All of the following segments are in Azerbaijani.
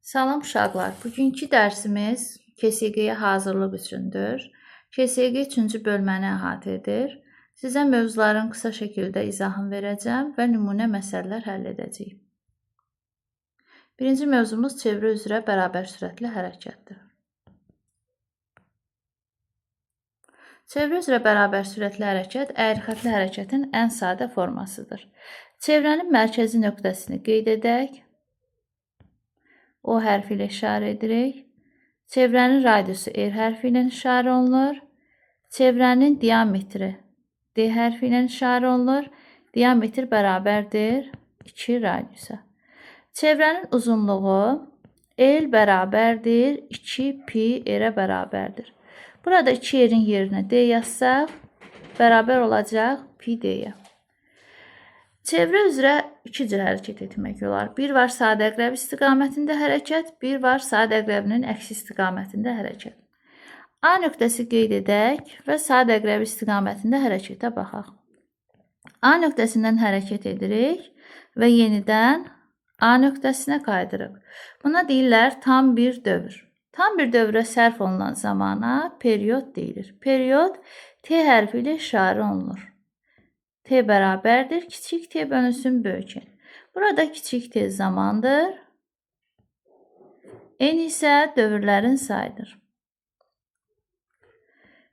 Salam uşaqlar. Bugünkü dərsimiz KSG-yə hazırlıq üçündür. KSG 3-cü bölməni əhatə edir. Sizə mövzuların qısa şəkildə izahını verəcəm və nümunə məsələlər həll edəcəyik. Birinci mövzumuz çevrə üzrə bərabər sürətli hərəkətdir. Çevrə üzrə bərabər sürətli hərəkət əyri-xətli hərəkətin ən sadə formasıdır. Çevrənin mərkəzi nöqtəsini qeyd edək. O hərfi ilə işarə edirik. Çevrənin radiusu R hərfi ilə işarə olunur. Çevrənin diametri D hərfi ilə işarə olunur. Diametr bərabərdir 2 radiusa. Çevrənin uzunluğu L bərabərdir 2 pi R-ə bərabərdir. Burada 2 R-in yerinə D yazsaq, bərabər olacaq pi D-yə. Çevrə üzrə iki cür hərəkət etmək olar. Bir var sadəqrəb istiqamətində hərəkət, bir var sadəqrəbinin əksi istiqamətində hərəkət. A nöqtəsi qeyd edək və sadəqrəb istiqamətində hərəkətə baxaq. A nöqtəsindən hərəkət edirik və yenidən A nöqtəsinə qaydırıq. Buna deyirlər tam bir dövr. Tam bir dövrə sərf olunan zamana period deyilir. Period T hərfi ilə işarə olunur. T bərabərdir, kiçik T bölünsün böyük N. Burada kiçik T zamandır. N isə dövrlərin sayıdır.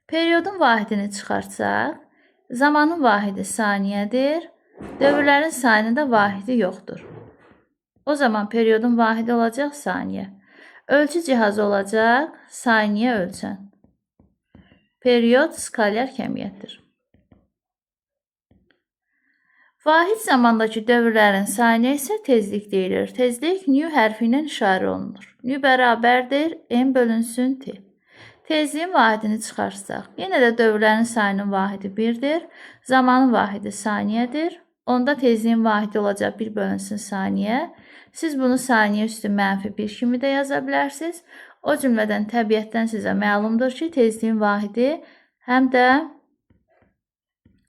Periodun vahidini çıxartsaq, zamanın vahidi saniyədir, dövrlərin sayının da vahidi yoxdur. O zaman periodun vahidi olacaq saniyə. Ölçü cihazı olacaq saniyə ölçən. Period skalyar kəmiyyətdir. Vahid zamandakı dövrlərin sayına isə tezlik deyilir. Tezlik nü hərfi ilə işarə olunur. Nü bərabərdir n bölünsün t. Tezliyin vahidini çıxarsaq, yenə də dövrlərin sayının vahidi 1-dir. Zamanın vahidi saniyədir. Onda tezliyin vahidi olacaq 1 bölünsün saniyə. Siz bunu saniyə üstü -1 kimi də yaza bilərsiniz. O cümlədən təbiətdən sizə məlumdur ki, tezliyin vahidi həm də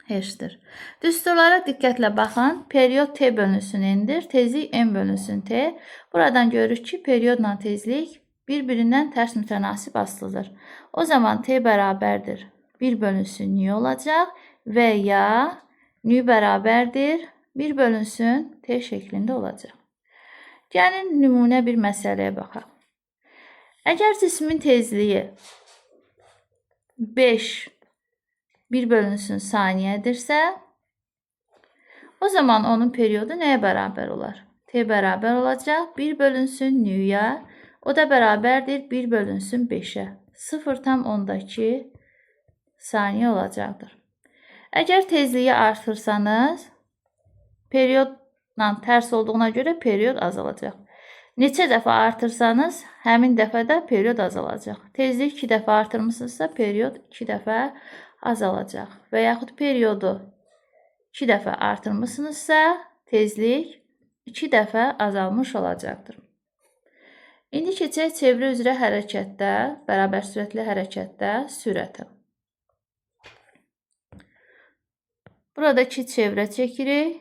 H-dir. Düsturlara diqqətlə baxın. Period T bölünsün N-dir. Tezlik N bölünsün T. Buradan görürük ki, periodla tezlik bir-birindən tərs mütənasib asılıdır. O zaman T bərabərdir 1 bölünsün nü olacaq və ya nü bərabərdir 1 bölünsün T şəklində olacaq. Gəlin nümunə bir məsələyə baxaq. Əgər cismin tezliyi 5 1 bölünsün saniyədirsə, o zaman onun periodu nəyə bərabər olar? T bərabər olacaq 1 bölünsün nüyə, o da bərabərdir 1 bölünsün 5-ə. 0,2 saniyə olacaqdır. Əgər tezliyi artırsanız, periodla tərs olduğuna görə period azalacaq. Neçə dəfə artırsanız, həmin dəfədə period azalacaq. Tezlik 2 dəfə artırmışsınızsa, period 2 dəfə azalacaq. Və yaxud periodu 2 dəfə artırmışsınızsa, tezlik 2 dəfə azalmış olacaqdır. İndi keçək çevrə üzrə hərəkətdə, bərabər sürətli hərəkətdə sürətə. Burada 2 çevrə çəkirik.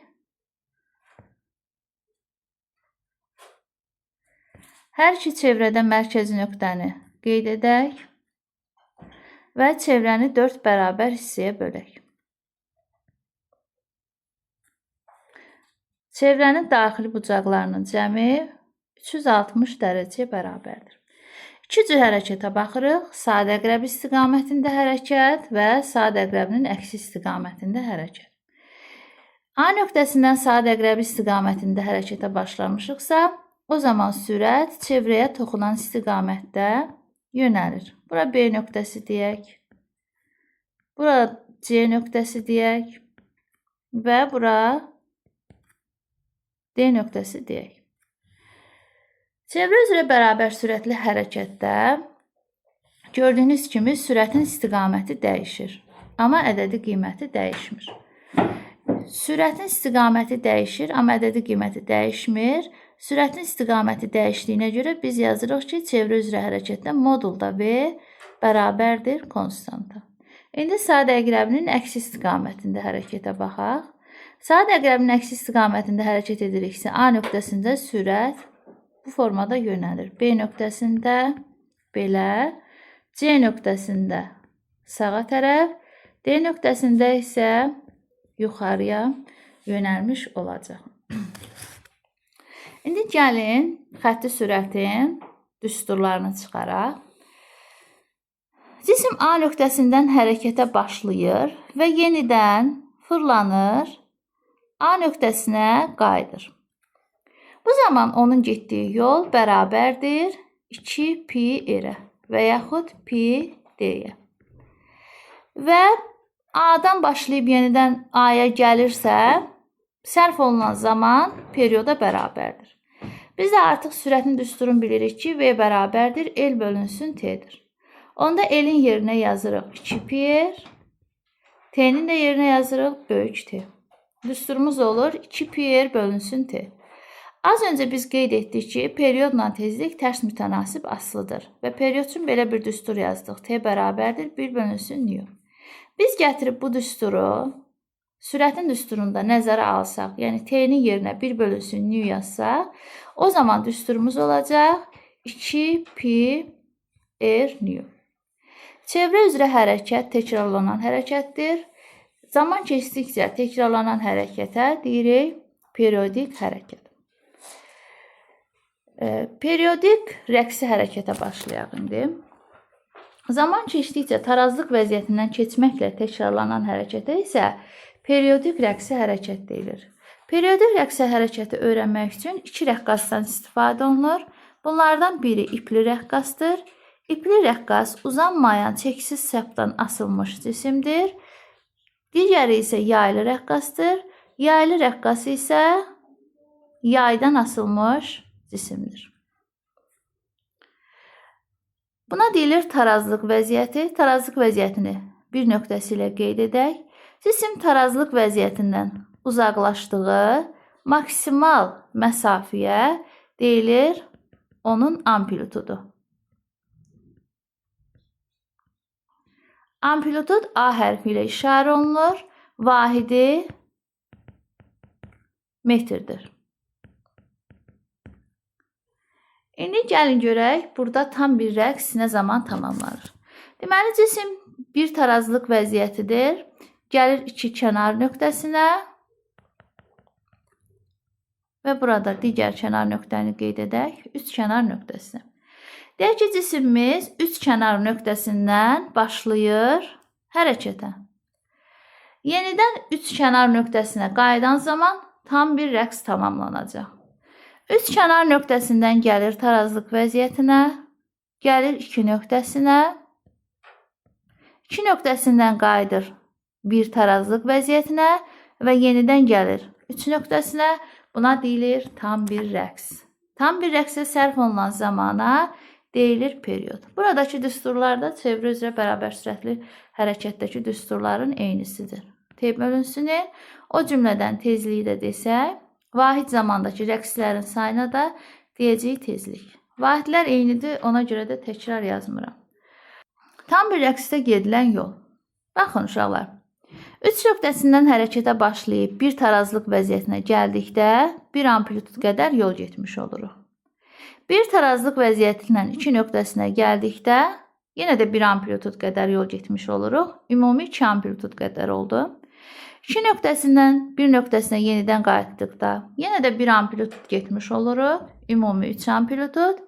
Hər iki çevrədə mərkəzi nöqtəni qeyd edək və çevrəni 4 bərabər hissəyə bölək. Çevrənin daxili bucaqlarının cəmi 360 dərəcəyə bərabərdir. İki cür hərəkətə baxırıq. Sadəqrəb istiqamətində hərəkət və sadəqrəbinin əksi istiqamətində hərəkət. A nöqtəsindən sadəqrəb istiqamətində hərəkətə başlamışıqsa, o zaman sürət çevrəyə toxunan istiqamətdə yönəlir. Bura B nöqtəsi deyək. Bura C nöqtəsi deyək. Və bura D nöqtəsi deyək. Çevrə üzrə bərabər sürətli hərəkətdə gördüyünüz kimi sürətin istiqaməti dəyişir. Amma ədədi qiyməti dəyişmir. Sürətin istiqaməti dəyişir, amma ədədi qiyməti dəyişmir. Sürətin istiqaməti dəyişdiyinə görə biz yazırıq ki, çevrə üzrə hərəkətdə modulda V bərabərdir konstanta. İndi sadəqrəbinin əksi istiqamətində hərəkətə baxaq. Sadəqrəbinin əksi istiqamətində hərəkət ediriksə, A nöqtəsində sürət bu formada yönəlir. B nöqtəsində belə, C nöqtəsində sağa tərəf, D nöqtəsində isə yuxarıya yönəlmiş olacaq. İndi gəlin xətti sürətin düsturlarını çıxaraq. Cisim A nöqtəsindən hərəkətə başlayır və yenidən fırlanır, A nöqtəsinə qayıdır. Bu zaman onun getdiyi yol bərabərdir 2pi r-ə və yaxud pi d-yə. Və A-dan başlayıb yenidən A-ya gəlirsə, sərf olunan zaman perioda bərabərdir. Biz də artıq sürətin düsturunu bilirik ki, V bərabərdir L bölünsün T-dir. Onda L-in yerinə yazırıq 2pi r, T-nin də yerinə yazırıq böyük T. Düsturumuz olur 2pi r bölünsün T. Az öncə biz qeyd etdik ki, periodla tezlik tərs mütənasib asılıdır və period üçün belə bir düstur yazdıq. T bərabərdir 1 bölünsün nu. Biz gətirib bu düsturu sürətin düsturunda nəzərə alsaq, yəni T-nin yerinə 1 bölünsün nu yazsaq, o zaman düsturumuz olacaq 2pi r nu. Çevrə üzrə hərəkət təkrarlanan hərəkətdir. Zaman keçdikcə təkrarlanan hərəkətə deyirik periodik hərəkət. Periodik rəqsi hərəkətə başlayaq indi. Zaman keçdikcə tarazlıq vəziyyətindən keçməklə təkrarlanan hərəkətə isə periodik rəqsi hərəkət deyilir. Periodik rəqsi hərəkəti öyrənmək üçün iki rəqqasdan istifadə olunur. Bunlardan biri ipli rəqqasdır. İpli rəqqas uzanmayan çəksiz səpdən asılmış cisimdir. Digəri isə yaylı rəqqasdır. Yaylı rəqqas isə yaydan asılmış cisimdir. Buna deyilir tarazlıq vəziyyəti. Tarazlıq vəziyyətini bir nöqtəsi ilə qeyd edək. Cisim tarazlıq vəziyyətindən uzaqlaşdığı maksimal məsafəyə deyilir onun amplitudu. Amplitud A hərfi ilə işarə olunur. Vahidi metrdir. İndi gəlin görək, burada tam bir rəqs nə zaman tamamlanır. Deməli, cisim bir tarazlıq vəziyyətidir. Gəlir iki kənar nöqtəsinə və burada digər kənar nöqtəni qeyd edək, üç kənar nöqtəsinə. Deyək ki, cisimimiz üç kənar nöqtəsindən başlayır hərəkətə. Yenidən üç kənar nöqtəsinə qayıdan zaman tam bir rəqs tamamlanacaq. Üç kənar nöqtəsindən gəlir tarazlıq vəziyyətinə, gəlir iki nöqtəsinə, iki nöqtəsindən qayıdır bir tarazlıq vəziyyətinə və yenidən gəlir üç nöqtəsinə. Buna deyilir tam bir rəqs. Tam bir rəqsə sərf olunan zamana deyilir period. Buradakı düsturlar da çevrə üzrə bərabər sürətli hərəkətdəki düsturların eynisidir. T bölünsünü, o cümlədən tezliyi də desək, vahid zamandakı rəqslərin sayına da deyəcəyik tezlik. Vahidlər eynidir, ona görə də təkrar yazmıram. Tam bir rəqsdə gedilən yol. Baxın uşaqlar, üç nöqtəsindən hərəkətə başlayıb bir tarazlıq vəziyyətinə gəldikdə bir amplitud qədər yol getmiş oluruq. Bir tarazlıq vəziyyətindən iki nöqtəsinə gəldikdə yenə də bir amplitud qədər yol getmiş oluruq. Ümumi 2 amplitud qədər oldu. İki nöqtəsindən bir nöqtəsinə yenidən qayıtdıqda yenə də bir amplitud getmiş oluruq. Ümumi 3 amplitud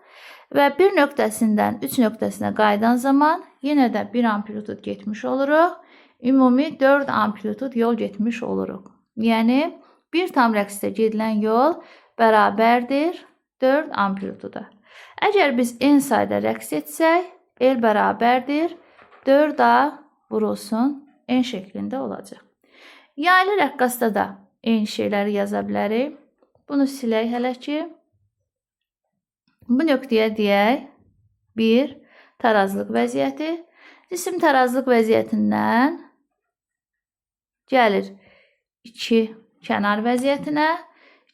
və bir nöqtəsindən 3 nöqtəsinə qayıdan zaman yenə də bir amplitud getmiş oluruq. Ümumi 4 amplitud yol getmiş oluruq. Yəni, bir tam rəqsdə gedilən yol bərabərdir 4 amplituda. Əgər biz n sayda rəqs etsək, L bərabərdir 4A vurulsun n şəklində olacaq. Yaylı rəqqasda da eyni şeyləri yaza bilərik. Bunu silək hələ ki. Bu nöqtəyə deyək 1 tarazlıq vəziyyəti. Cisim tarazlıq vəziyyətindən gəlir 2 kənar vəziyyətinə.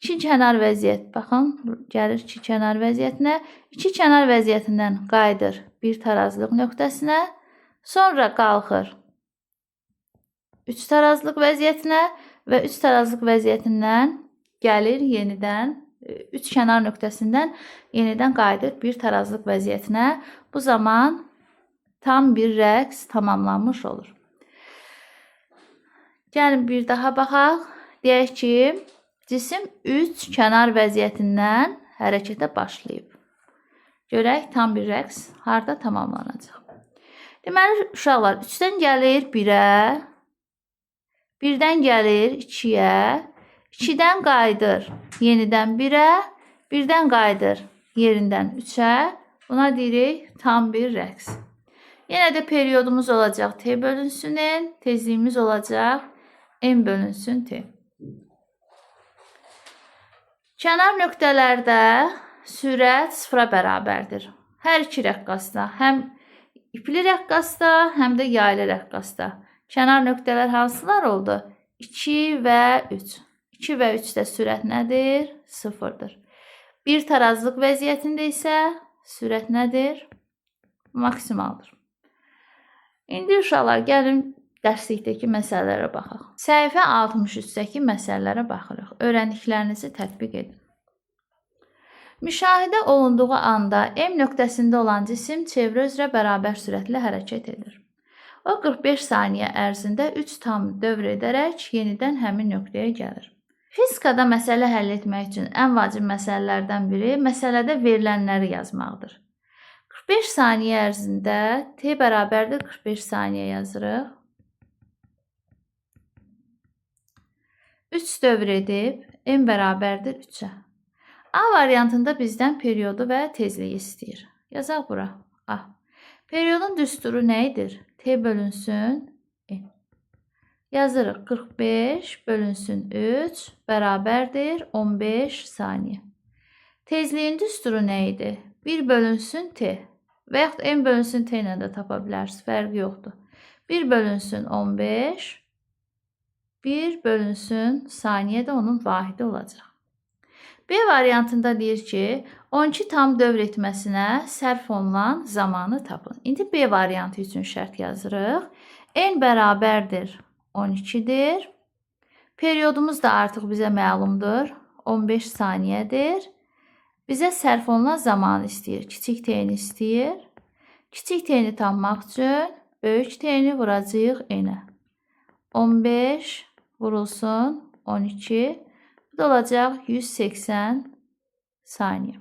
2 kənar vəziyyət, baxın, gəlir 2 kənar vəziyyətinə. 2 kənar vəziyyətindən qayıdır bir tarazlıq nöqtəsinə. Sonra qalxır 3 tarazlıq vəziyyətinə və 3 tarazlıq vəziyyətindən gəlir yenidən 3 kənar nöqtəsindən yenidən qayıdır bir tarazlıq vəziyyətinə. Bu zaman tam bir rəqs tamamlanmış olur. Gəlin bir daha baxaq. Deyək ki, cisim 3 kənar vəziyyətindən hərəkətə başlayıb. Görək tam bir rəqs harda tamamlanacaq. Deməli, uşaqlar 3-dən gəlir 1-ə, 1-dən gəlir 2-yə, 2-dən qayıdır yenidən 1-ə, 1-dən qayıdır yerindən 3-ə. Buna deyirik tam bir rəqs. Yenə də periyodumuz olacaq t bölünsün n, tezliyimiz olacaq n bölünsün t. Kənar nöqtələrdə sürət 0-a bərabərdir. Hər iki rəqqasda, həm ipli rəqqasda, həm də yaylı rəqqasda. Kənar nöqtələr hansılar oldu? 2 və 3. 2 və 3-də sürət nədir? 0-dır. Bir tarazlıq vəziyyətində isə sürət nədir? Maksimaldır. İndi uşaqlar, gəlin dərslikdəki məsələlərə baxaq. Səhifə 63-dəki məsələlərə baxırıq. Öyrəndiklərinizi tətbiq edin. Müşahidə olunduğu anda M nöqtəsində olan cisim çevrə üzrə bərabər sürətlə hərəkət edir. O 45 saniyə ərzində 3 tam dövr edərək yenidən həmin nöqtəyə gəlir. Fizikada məsələ həll etmək üçün ən vacib məsələlərdən biri məsələdə verilənləri yazmaqdır. 45 saniyə ərzində t bərabərdir 45 saniyə yazırıq. 3 dövr edib m bərabərdir 3-ə. A variantında bizdən periodu və tezliyi istəyir. Yazaq bura. A. Periyodun düsturu nə edir? T bölünsün n. Yazırıq 45 bölünsün 3 bərabərdir 15 saniyə. Tezliyin düsturu nə idi? 1 bölünsün t. Və yaxud n bölünsün t ilə də tapa bilərsiniz. Fərqi yoxdur. 1 bölünsün 15. 1 bölünsün saniyə də onun vahidi olacaq. B variantında deyir ki, 12 tam dövr etməsinə sərf olunan zamanı tapın. İndi B variantı üçün şərt yazırıq. N bərabərdir 12-dir. Periyodumuz da artıq bizə məlumdur. 15 saniyədir. Bizə sərf olunan zamanı istəyir. Kiçik t-ni istəyir. Kiçik t-ni tapmaq üçün böyük t-ni vuracağıq n-ə. 15 vurulsun 12. Bu da olacaq 180 saniyə.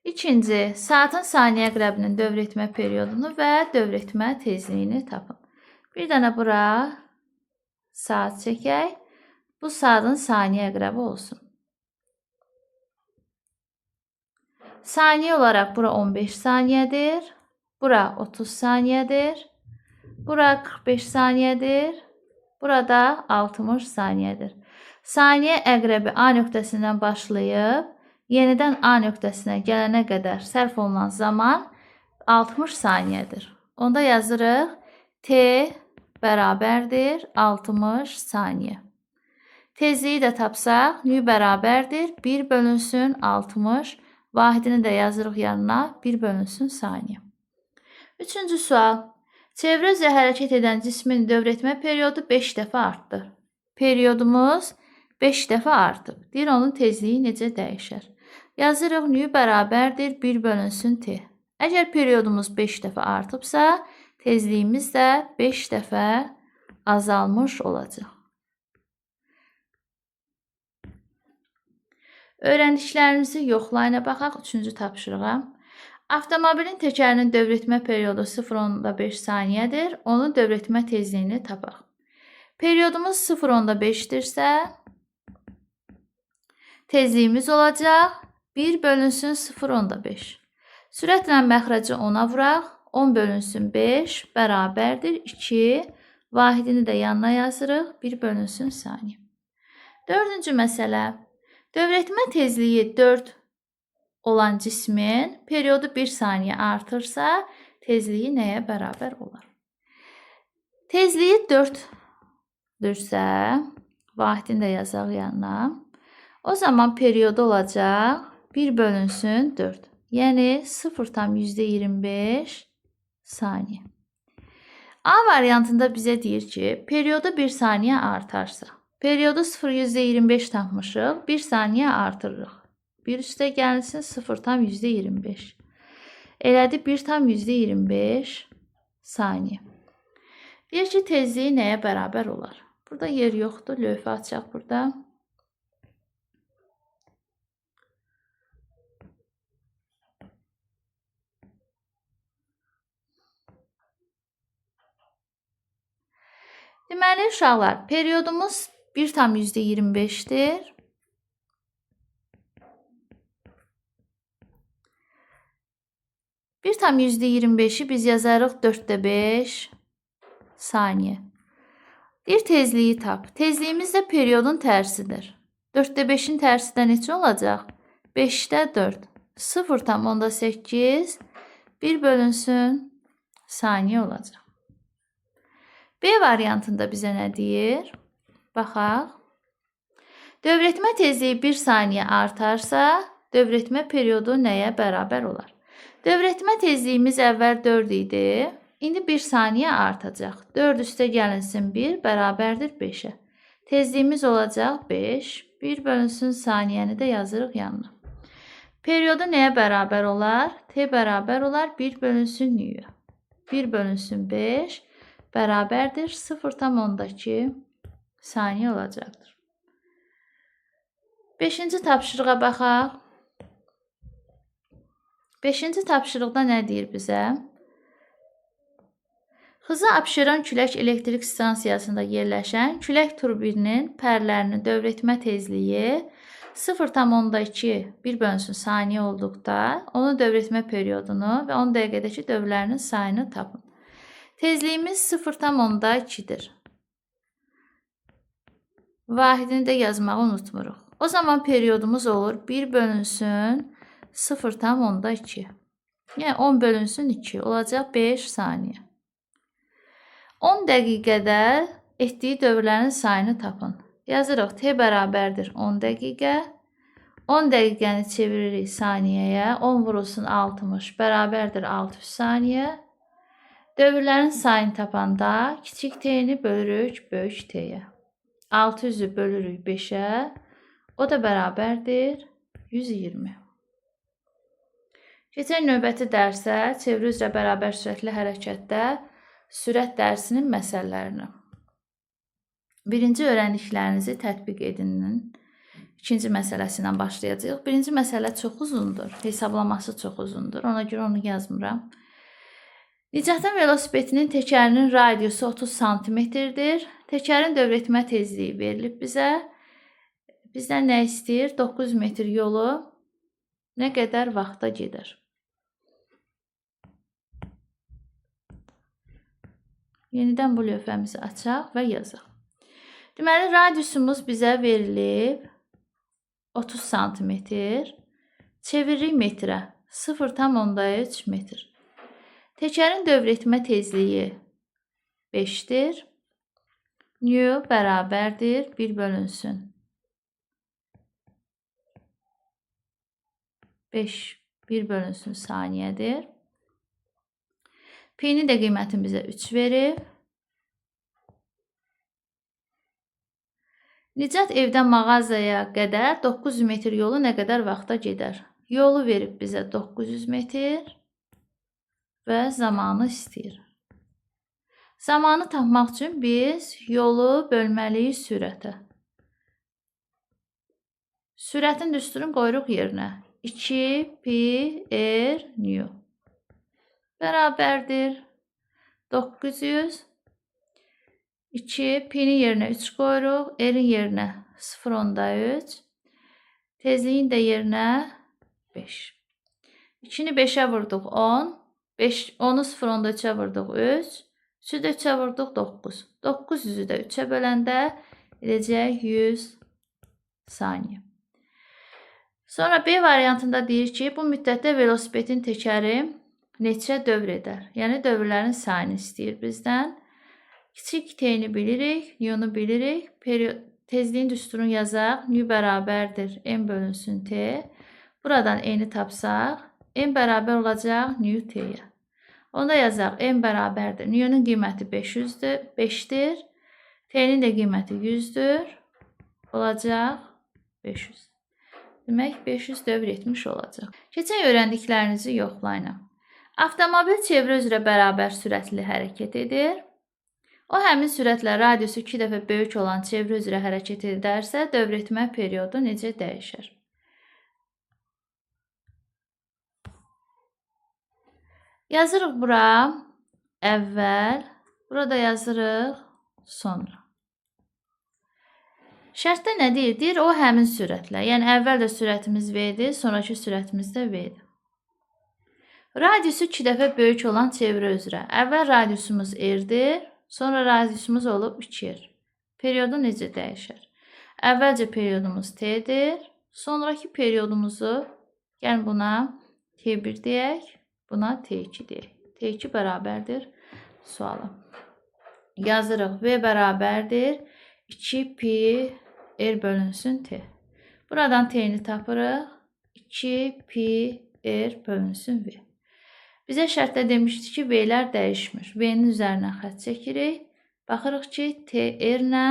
İkinci, saatın saniyə əqrəbinin dövr etmə periyodunu və dövr etmə tezliyini tapın. Bir dənə bura saat çəkək. Bu saatın saniyə əqrəbi olsun. Saniyə olaraq bura 15 saniyədir. Bura 30 saniyədir. Bura 45 saniyədir. Burada 60 saniyədir. Saniyə əqrəbi A nöqtəsindən başlayıb, yenidən A nöqtəsinə gələnə qədər sərf olunan zaman 60 saniyədir. Onda yazırıq T bərabərdir 60 saniyə. Tezliyi də tapsaq, nü bərabərdir 1 bölünsün 60. Vahidini də yazırıq yanına 1 bölünsün saniyə. Üçüncü sual. Çevrə üzrə hərəkət edən cismin dövr etmə periodu 5 dəfə artdı. Periyodumuz 5 dəfə artıb. Deyir, onun tezliyi necə dəyişər? Yazırıq, nü bərabərdir 1 bölünsün t. Əgər periyodumuz 5 dəfə artıbsa, tezliyimiz də 5 dəfə azalmış olacaq. Öyrəndiklərimizi yoxlayına baxaq 3-cü tapşırığa. Avtomobilin təkərinin dövr etmə periodu 0,5 saniyədir. Onun dövr etmə tezliyini tapaq. Periyodumuz 0,5-dirsə, tezliyimiz olacaq 1 bölünsün 0,5. Sürətlə məxrəci 10-a vuraq. 10 bölünsün 5 bərabərdir 2. Vahidini də yanına yazırıq. 1 bölünsün saniyə. Dördüncü məsələ. Dövr etmə tezliyi 4 olan cismin periyodu 1 saniyə artırsa, tezliyi nəyə bərabər olar? Tezliyi 4-dürsə, vahidini də yazaq yanına. O zaman periyodu olacaq 1 bölünsün 4. Yəni 0,25 saniyə. A variantında bizə deyir ki, periyodu 1 saniyə artarsa, Periyodu 0,25 tapmışıq. 1 saniyə artırırıq. 1 üstə gəlsin 0,25. Elədi 1,25 saniyə. Deyək ki, tezliyi nəyə bərabər olar? Burada yer yoxdur. Lövhə açaq burada. Deməli, uşaqlar, periyodumuz 1,25-dir. Bir tam %25'i biz yazarıq 4/5 saniyə. Bir tezliyi tap. Tezliyimiz də periyodun tərsidir. 4/5'in tərsi də neçə olacaq? 5/4. 0,8 1 bölünsün saniyə olacaq. B variantında bizə nə deyir? Baxaq. Dövrətmə tezliyi 1 saniyə artarsa, dövrətmə periyodu nəyə bərabər olar? Dövrətmə tezliyimiz əvvəl 4 idi. İndi 1 saniyə artacaq. 4 üstə gəlinsin 1 bərabərdir 5-ə. Tezliyimiz olacaq 5. 1 bölünsün saniyəni də yazırıq yanına. Periyodu nəyə bərabər olar? T bərabər olar 1 bölünsün n-yə. 1 bölünsün 5 bərabərdir 0,2 saniyə olacaqdır. 5-ci tapşırığa baxaq. 5-ci tapşırıqda nə deyir bizə? Hızı Abşeron külək elektrik stansiyasında yerləşən külək turbininin pərlərinin dövrətmə tezliyi 0,2 1 bölünsün saniyə olduqda onun dövrətmə periyodunu və 10 dəqiqədəki dövrlərinin sayını tapın. Tezliyimiz 0,2-dir. Vahidini də yazmağı unutmuruq. O zaman periyodumuz olur 1 bölünsün 0,2. Yəni 10 bölünsün 2 olacaq 5 saniyə. 10 dəqiqədə etdiyi dövrlərin sayını tapın. Yazırıq T bərabərdir 10 dəqiqə. 10 dəqiqəni çeviririk saniyəyə. 10 vurulsun 60 bərabərdir 600 saniyə. Dövrlərin sayını tapanda kiçik T-ni bölürük böyük T-yə. 600'ü bölürük 5'ə. O da bərabərdir 120. Keçən növbəti dərsə çeviri üzrə bərabər sürətli hərəkətdə sürət dərsinin məsələlərini. Birinci öyrəndiklərinizi tətbiq edinin. İkinci məsələsi ilə başlayacağıq. Birinci məsələ çox uzundur. Hesablaması çox uzundur. Ona görə onu yazmıram. Nicatın velosipedinin təkərinin radiusu 30 cm-dir. Təkərin dövrətmə tezliyi verilib bizə. Bizdən nə istəyir? 9 metr yolu nə qədər vaxta gedir? Yenidən bu lövhəmizi açaq və yazaq. Deməli, radiusumuz bizə verilib 30 cm. Çeviririk metrə. 0,3 metr. Təkərin dövrətmə tezliyi 5-dir. Nyu bərabərdir 1 bölünsün 5 1 bölünsün saniyədir. P-nin də qiymətini bizə 3 verib. Nicat evdən mağazaya qədər 900 metr yolu nə qədər vaxta gedər? Yolu verib bizə 900 metr və zamanı istəyir. Zamanı tapmaq üçün biz yolu bölməliyik sürətə. Sürətin düsturunu qoyuruq yerinə. 2 pi r nyu bərabərdir 900. 2 pi-nin yerinə 3 qoyuruq. R-in yerinə 0,3. Tezliyin də yerinə 5. 2-ni 5-ə vurduq 10. 10'u 0,3'ə vurduq 3. 3'ü də 3'ə vurduq 9. 900'ü də 3'ə böləndə edəcək 100 saniyə. Sonra B variantında deyir ki, bu müddətdə velosipedin təkəri neçə dövr edər? Yəni dövrlərin sayını istəyir bizdən. Kiçik T-ni bilirik, N-yu bilirik. Tezliyin düsturunu yazaq. N bərabərdir M bölünsün T. Buradan N-i tapsaq, M bərabər olacaq N T-yə. Onda yazaq M bərabərdir. N-yunun qiyməti 500'dür, 5'dir. T-nin də qiyməti 100'dür. olacaq 500. Demək 500 dövr etmiş olacaq. Keçən öyrəndiklərinizi yoxlayın. Avtomobil çevrə üzrə bərabər sürətli hərəkət edir. O həmin sürətlə radiusu 2 dəfə böyük olan çevrə üzrə hərəkət edərsə, dövr etmə periodu necə dəyişir? Yazırıq bura əvvəl, burada yazırıq sonra. Şərtdə nə deyir? Deyir o həmin sürətlə. Yəni əvvəl də sürətimiz V-dir, sonrakı sürətimiz də V-dir. Radiusu 2 dəfə böyük olan çevrə üzrə. Əvvəl radiusumuz R-dir, sonra radiusumuz olub 2R. Periodu necə dəyişir? Əvvəlcə periodumuz T-dir, sonraki periodumuzu gəlin buna T1 deyək, buna T2 deyək. T2 bərabərdir suala. Yazırıq V bərabərdir 2pi R bölünsün T. Buradan T-ni tapırıq. 2pi R bölünsün V. Bizə şərtdə demişdik ki, V-lər dəyişmir. V-nin üzərinə xətt çəkirik. Baxırıq ki, T-R-lə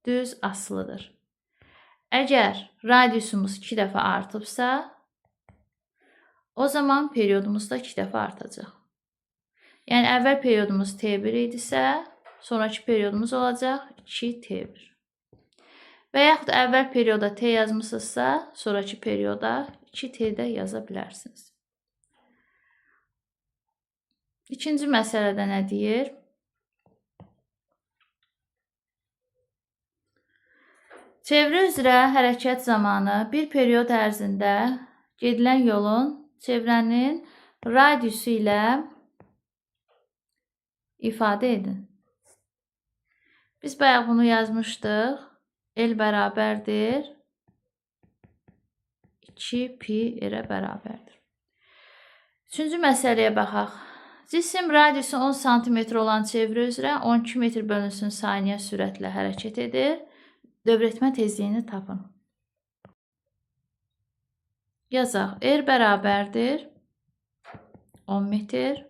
düz asılıdır. Əgər radiusumuz 2 dəfə artıbsa, o zaman periodumuz da 2 dəfə artacaq. Yəni, əvvəl periodumuz T1 idisə, sonraki periodumuz olacaq 2T1. Və yaxud əvvəl perioda T yazmışsınızsa, sonraki perioda 2T də yaza bilərsiniz. İkinci məsələdə nə deyir? Çevrə üzrə hərəkət zamanı bir period ərzində gedilən yolun çevrənin radiusu ilə ifadə edin. Biz bayaq bunu yazmışdıq. L bərabərdir 2pi R-ə bərabərdir. Üçüncü məsələyə baxaq. Cisim radiusu 10 cm olan çevrə üzrə 12 metr bölünsün saniyə sürətlə hərəkət edir. Dövrətmə tezliyini tapın. Yazaq. R bərabərdir 10 metr.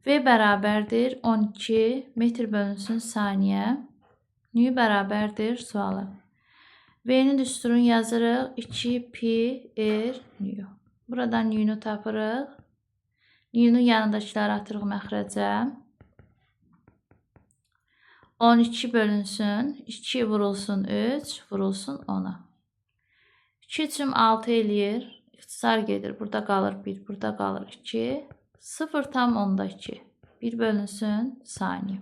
V bərabərdir 12 metr bölünsün saniyə. Nü bərabərdir sualı. V-nin düsturunu yazırıq. 2pi R nü. Buradan nü'nü tapırıq. Nü'nün yanındakiləri atırıq məxrəcə. 12 bölünsün. 2 vurulsun 3, vurulsun 10'a. 2 üçün 6 eləyir. İxtisar gedir. Burada qalır 1, burada qalır 2. 0,2. 1 bölünsün saniyə.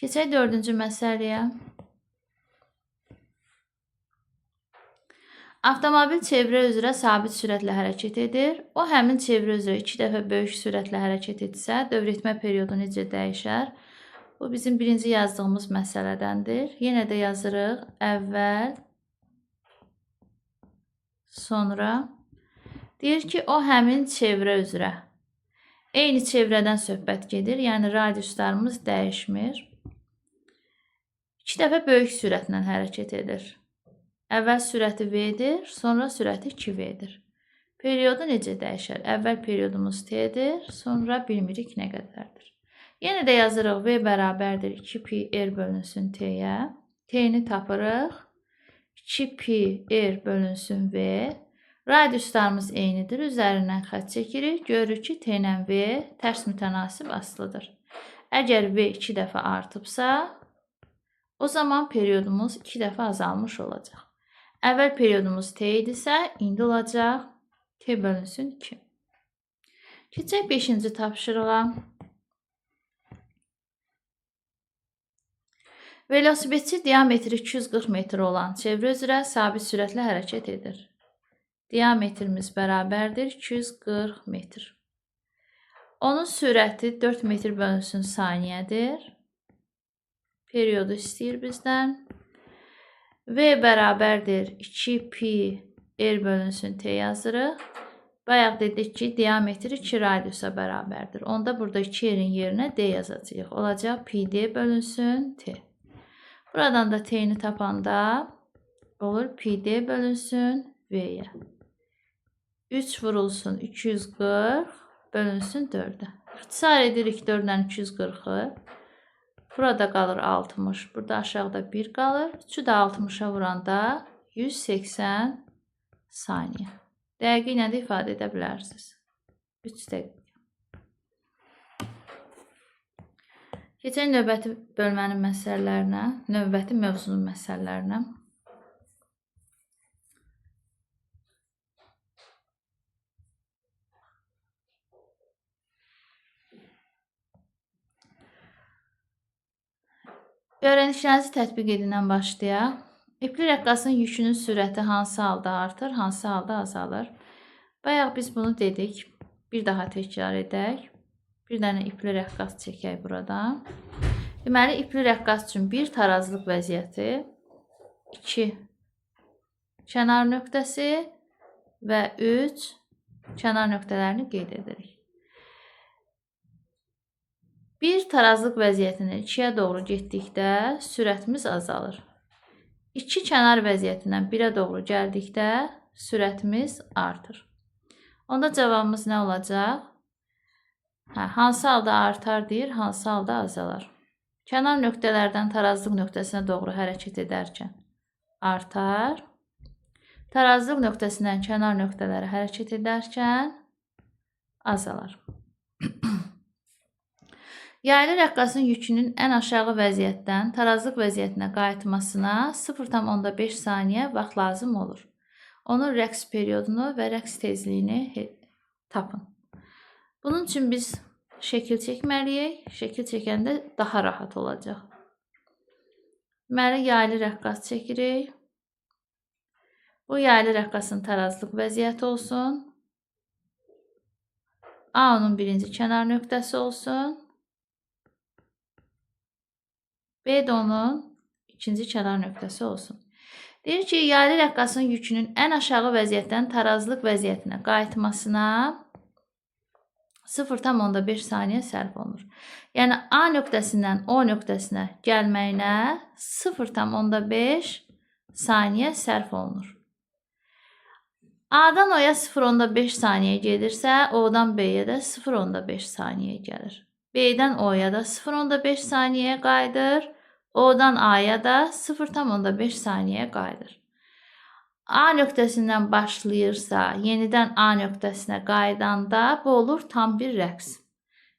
Keçək 4-cü məsələyə. Avtomobil çevrə üzrə sabit sürətlə hərəkət edir. O həmin çevrə üzrə 2 dəfə böyük sürətlə hərəkət etsə, dövrətmə periodu necə dəyişər? Bu bizim birinci yazdığımız məsələdəndir. Yenə də yazırıq. Əvvəl, sonra. Deyir ki, o həmin çevrə üzrə. Eyni çevrədən söhbət gedir. Yəni, radiuslarımız dəyişmir. 2 dəfə böyük sürətlə hərəkət edir. Əvvəl sürəti V-dir, sonra sürəti 2V-dir. Periodu necə dəyişər? Əvvəl periodumuz T-dir, sonra bilmirik nə qədərdir. Yenə də yazırıq V bərabərdir 2pi R bölünsün T-yə. T-ni tapırıq. 2pi R bölünsün V. Radiuslarımız eynidir. Üzərindən xətt çəkirik. Görürük ki, T ilə V tərs mütənasib asılıdır. Əgər V 2 dəfə artıbsa, o zaman periodumuz 2 dəfə azalmış olacaq. Əvvəl periodumuz T idisə, indi olacaq T bölünsün 2. Keçək 5-ci tapşırığa. Velosipedçi diametri 240 metr olan çevrə üzrə sabit sürətlə hərəkət edir. Diametrimiz bərabərdir 240 metr. Onun sürəti 4 metr bölünsün saniyədir. Periodu istəyir bizdən. V bərabərdir 2pi R bölünsün T yazırıq. Bayaq dedik ki, diametri 2 radiusa bərabərdir. Onda burada 2R'in yerinə D yazacağıq. Olacaq pi D bölünsün T. Buradan da T'ni tapanda olur pi D bölünsün V'yə. 3 vurulsun 240 bölünsün 4'ə. İxtisar edirik 4'dən 240'ı. Burada qalır 60. Burada aşağıda 1 qalır. 3-ü də 60-a vuranda 180 saniyə. Dəqiq ilə də ifadə edə bilərsiniz. 3 dəqiqə. Keçək növbəti bölmənin məsələlərinə, növbəti mövzunun məsələlərinə. Öyrəndiklərinizi tətbiq edindən başlayaq. İpli rəqqasın yükünün sürəti hansı halda artır, hansı halda azalır? Bayaq biz bunu dedik. Bir daha təkrar edək. Bir dənə ipli rəqqas çəkək buradan. Deməli, ipli rəqqas üçün 1 tarazlıq vəziyyəti, 2 kənar nöqtəsi və 3 kənar nöqtələrini qeyd edirik. 1 tarazlıq vəziyyətindən 2-yə doğru getdikdə sürətimiz azalır. 2 kənar vəziyyətindən 1-ə doğru gəldikdə sürətimiz artır. Onda cavabımız nə olacaq? Hansı halda artar deyir, hansı halda azalar. Kənar nöqtələrdən tarazlıq nöqtəsinə doğru hərəkət edərkən artar. Tarazlıq nöqtəsindən kənar nöqtələrə hərəkət edərkən azalar. Yaylı rəqqasın yükünün ən aşağı vəziyyətdən tarazlıq vəziyyətinə qayıtmasına 0,5 saniyə vaxt lazım olur. Onun rəqs periodunu və rəqs tezliyini tapın. Bunun üçün biz şəkil çəkməliyik. Şəkil çəkəndə daha rahat olacaq. Deməli, yaylı rəqqas çəkirik. Bu yaylı rəqqasın tarazlıq vəziyyəti olsun. A onun birinci kənar nöqtəsi olsun. B də onun ikinci kənar nöqtəsi olsun. Deyir ki, yaylı rəqqasın yükünün ən aşağı vəziyyətdən tarazlıq vəziyyətinə qayıtmasına 0,5 saniyə sərf olunur. Yəni, A nöqtəsindən O nöqtəsinə gəlməyinə 0,5 saniyə sərf olunur. A-dan O-ya 0,5 saniyə gedirsə, O-dan B-yə də 0,5 saniyə gəlir. B-dən O-ya da 0,5 saniyə qayıdır. O-dan A-ya da 0,5 saniyə qayıdır. A nöqtəsindən başlayırsa, yenidən A nöqtəsinə qayıdanda bu olur tam bir rəqs.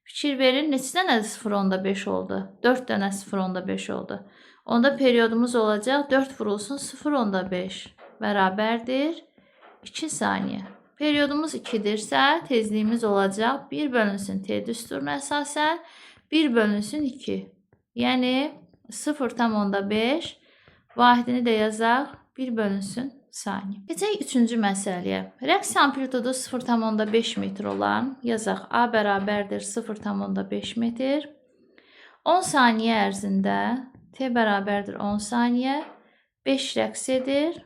Fikir verin, neçə dənə 0,5 oldu? 4 dənə 0,5 oldu. Onda periodumuz olacaq 4 vurulsun 0,5 bərabərdir 2 saniyə. Periodumuz 2-dirsə, tezliyimiz olacaq 1 bölünsün T düsturuna əsasən 1 bölünsün 2. Yəni 0,5 vahidini də yazaq 1 bölünsün saniyə. Keçək 3-cü məsələyə. Rəqs amplitudu 0,5 metr olan yazaq A bərabərdir 0,5 metr. 10 saniyə ərzində T bərabərdir 10 saniyə 5 rəqs edir.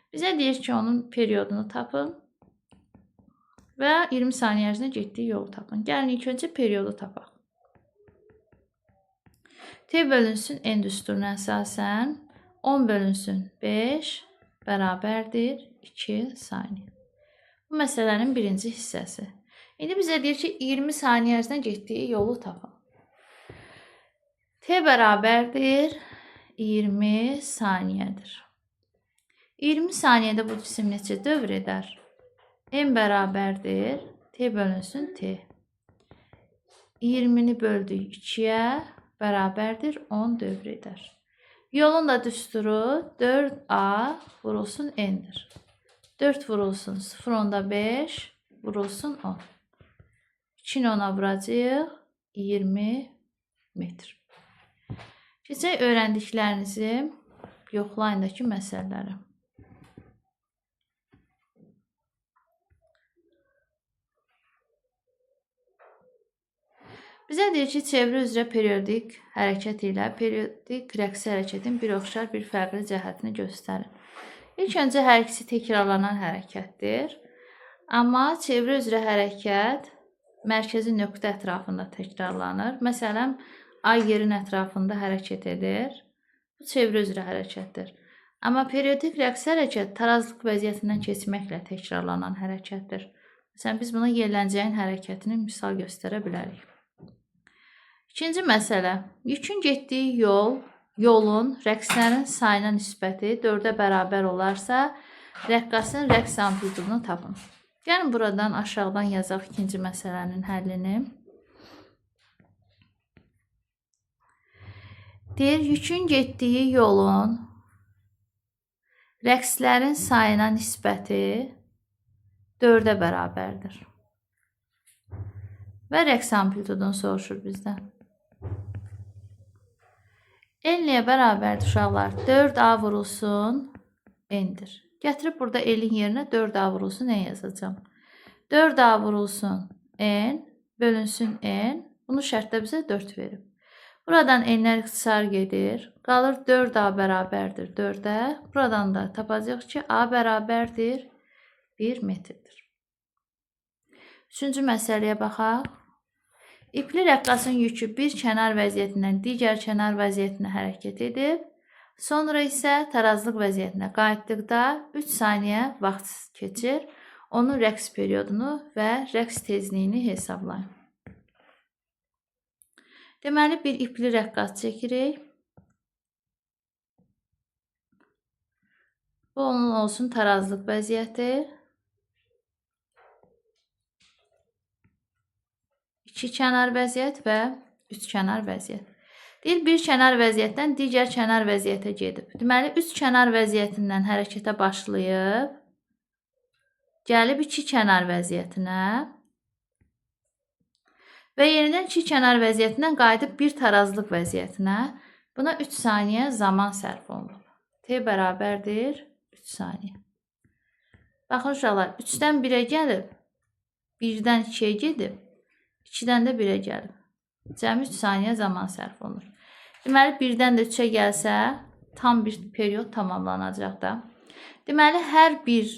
Bizə deyir ki, onun periodunu tapın və 20 saniyə ərzində getdiyi yolu tapın. Gəlin ilk öncə periodu tapaq. T bölünsün N düsturuna əsasən 10 bölünsün 5 bərabərdir 2 saniyə. Bu məsələnin birinci hissəsi. İndi bizə deyir ki, 20 saniyə ərzində getdiyi yolu tapın. T bərabərdir 20 saniyədir. 20 saniyədə bu cisim neçə dövr edər? N bərabərdir T bölünsün T. 20-ni böldük 2-yə bərabərdir 10 dövr edər. Yolun da düsturu 4A vurulsun N'dir. 4 vurulsun 0,5 vurulsun 10. 2-ni 10'a vuracaq 20 metr. Keçək öyrəndiklərinizi yoxlayındakı məsələləri. Bizə deyir ki, çevrə üzrə periodik hərəkət ilə periodik rəqsi hərəkətin bir oxşar, bir fərqli cəhətini göstərin. İlk öncə hər ikisi təkrarlanan hərəkətdir. Amma çevrə üzrə hərəkət mərkəzi nöqtə ətrafında təkrarlanır. Məsələn, ay yerin ətrafında hərəkət edir. Bu çevrə üzrə hərəkətdir. Amma periodik rəqsi hərəkət tarazlıq vəziyyətindən keçməklə təkrarlanan hərəkətdir. Məsələn, biz buna yerləncəyin hərəkətini misal göstərə bilərik. İkinci məsələ. Yükün getdiyi yolun rəqslərin sayına nisbəti 4-ə bərabər olarsa, rəqqasın rəqs amplitudunu tapın. Gəlin buradan aşağıdan yazaq ikinci məsələnin həllini. Deyir, yükün getdiyi yolun rəqslərin sayına nisbəti 4-ə bərabərdir. Və rəqs amplitudunu soruşur bizdən. L nəyə bərabərdir uşaqlar? 4A vurulsun N'dir. Gətirib burada L'in yerinə 4A vurulsun N yazacağım. 4A vurulsun N bölünsün N. Bunu şərtdə bizə 4 verib. Buradan N'lər ixtisar gedir. Qalır 4A bərabərdir 4-ə. Buradan da tapacaq ki, A bərabərdir 1 metrdir. Üçüncü məsələyə baxaq. İpli rəqqasın yükü bir kənar vəziyyətindən digər kənar vəziyyətinə hərəkət edib, sonra isə tarazlıq vəziyyətinə qayıtdıqda 3 saniyə vaxt keçir. Onun rəqs periodunu və rəqs tezliyini hesablayın. Deməli, bir ipli rəqqas çəkirik. Bu onun olsun tarazlıq vəziyyəti. 2 kənar vəziyyət və 3 kənar vəziyyət. Deyir, bir kənar vəziyyətdən digər kənar vəziyyətə gedib. Deməli, 3 kənar vəziyyətindən hərəkətə başlayıb, gəlib 2 kənar vəziyyətinə və yenidən 2 kənar vəziyyətindən qayıdıb bir tarazlıq vəziyyətinə. Buna 3 saniyə zaman sərf olunub. T bərabərdir 3 saniyə. Baxın uşaqlar, 3-dən 1-ə gəlib, 1-dən 2-yə gedib, 2-dən də 1-ə gəlib. Cəmi 3 saniyə zaman sərf olunur. Deməli, 1-dən də 3-ə gəlsə, tam bir period tamamlanacaq da. Deməli, hər bir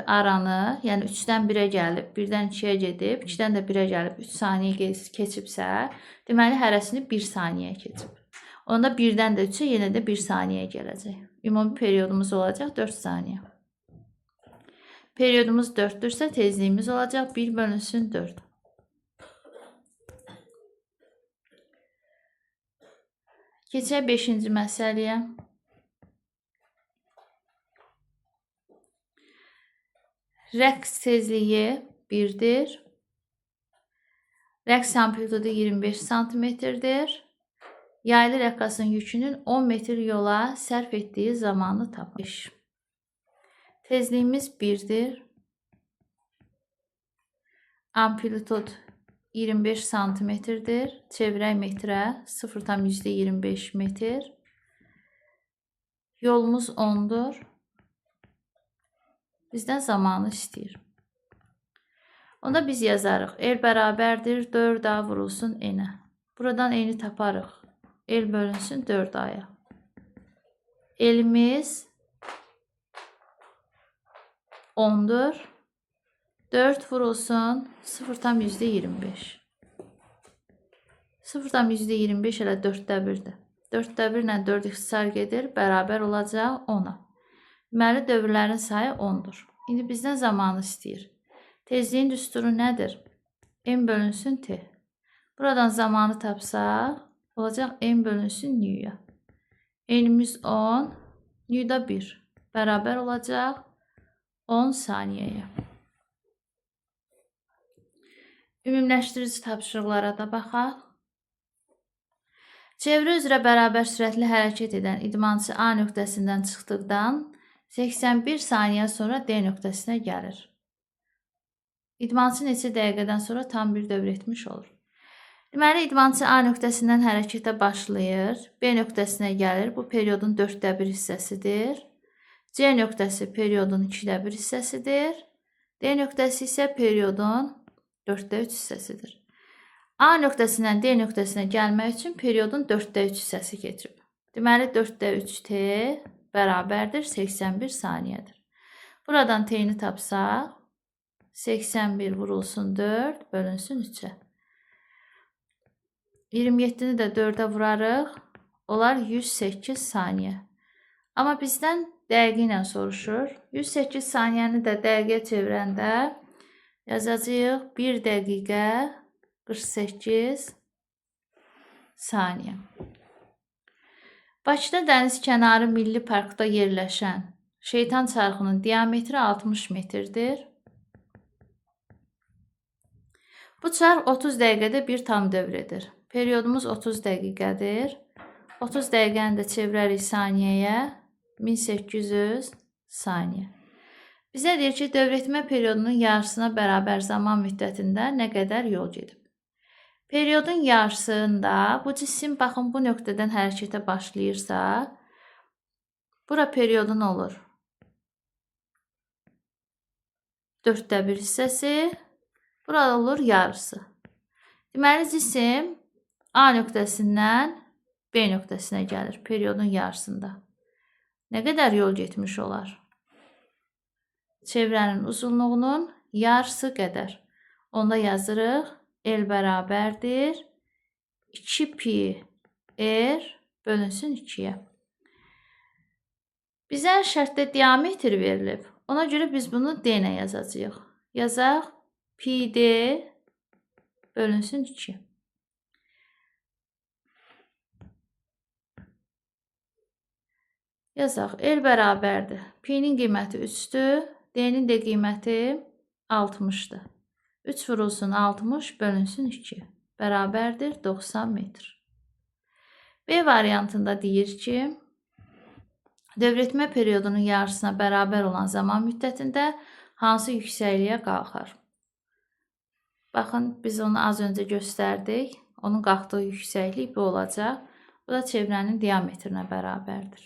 aranı, yəni 3-dən 1-ə gəlib, 1-dən 2-yə gedib, 2-dən də 1-ə gəlib, 3 saniyə keçibsə, deməli, hərəsini 1 saniyə keçib. Onda 1-dən də 3-ə yenə də 1 saniyə gələcək. Ümumi periodumuz olacaq 4 saniyə. Periodumuz 4-dürsə, tezliyimiz olacaq 1 bölünsün 4. Keçək 5-ci məsələyə. Rəqs tezliyi 1-dir. Rəqs amplitudu 25 cm-dir. Yaylı rəqqasın yükünün 10 metr yola sərf etdiyi zamanı tapmış. Tezliyimiz 1-dir. Amplitud 25 cm-dir. Çevirək metrə 0,25 metr. Yolumuz 10-dur. Bizdən zamanı istəyir. Onda biz yazarıq. L bərabərdir 4A vurulsun N-ə. Buradan N-i taparıq. L bölünsün 4A-ya. L-imiz 10-dur. 4 vurulsun 0,25. 0,25 elə 4-də 1-dir. 4-də 1 ilə 4 ixtisar gedir, bərabər olacaq 10-a. Deməli, dövrlərin sayı 10-dur. İndi bizdən zamanı istəyir. Tezliyin düsturu nədir? M bölünsün T. Buradan zamanı tapsaq, olacaq M bölünsün N-yə. N-imiz 10, N-də 1. Bərabər olacaq 10 saniyəyə. Ümumləşdirici tapşırıqlara da baxaq. Çevrə üzrə bərabər sürətli hərəkət edən idmançı A nöqtəsindən çıxdıqdan 81 saniyə sonra D nöqtəsinə gəlir. İdmançı neçə dəqiqədən sonra tam bir dövr etmiş olur? Deməli, idmançı A nöqtəsindən hərəkətə başlayır, B nöqtəsinə gəlir. Bu periodun 4-də 1 hissəsidir. C nöqtəsi periodun 2-də 1 hissəsidir. D nöqtəsi isə periodun 4-də 3 hissəsidir. A nöqtəsindən D nöqtəsinə gəlmək üçün periodun 4-də 3 hissəsi keçib. Deməli, 4-də 3T bərabərdir 81 saniyədir. Buradan T-ni tapsaq, 81 vurulsun 4 bölünsün 3-ə. 27-ni də 4-ə vurarıq, olar 108 saniyə. Amma bizdən dəqiqi ilə soruşur. 108 saniyəni də dəqiqə çevirəndə yazacağıq 1 dəqiqə 48 saniyə. Bakıda dəniz kənarı milli parkda yerləşən şeytan çarxının diametri 60 metrdir. Bu çarx 30 dəqiqədə bir tam dövr edir. Periodumuz 30 dəqiqədir. 30 dəqiqəni də çevirərik saniyəyə, 1800 saniyə. Bizə deyir ki, dövr etmə periodunun yarısına bərabər zaman müddətində nə qədər yol gedib. Periodun yarısında bu cisim baxın bu nöqtədən hərəkətə başlayırsa, bura periodun olur 1/4 hissəsi, burada olur yarısı. Deməli, cisim A nöqtəsindən B nöqtəsinə gəlir periodun yarısında. Nə qədər yol getmiş olar? Çevrənin uzunluğunun yarısı qədər. Onda yazırıq L bərabərdir 2pi R bölünsün 2-yə. Bizə şərtdə diametr verilib. Ona görə biz bunu D ilə yazacağıq. Yazaq pi D bölünsün 2. Yazaq L bərabərdir. Pi'nin qiyməti 3'dür. D'nin də qiyməti 60'dır. 3 vurulsun 60 bölünsün 2. Bərabərdir 90 metr. B variantında deyir ki, dövr etmə periodunun yarısına bərabər olan zaman müddətində hansı yüksəkliyə qalxar? Baxın, biz onu az öncə göstərdik. Onun qalxdığı yüksəklik bu olacaq. Bu da çevrənin diametrinə bərabərdir.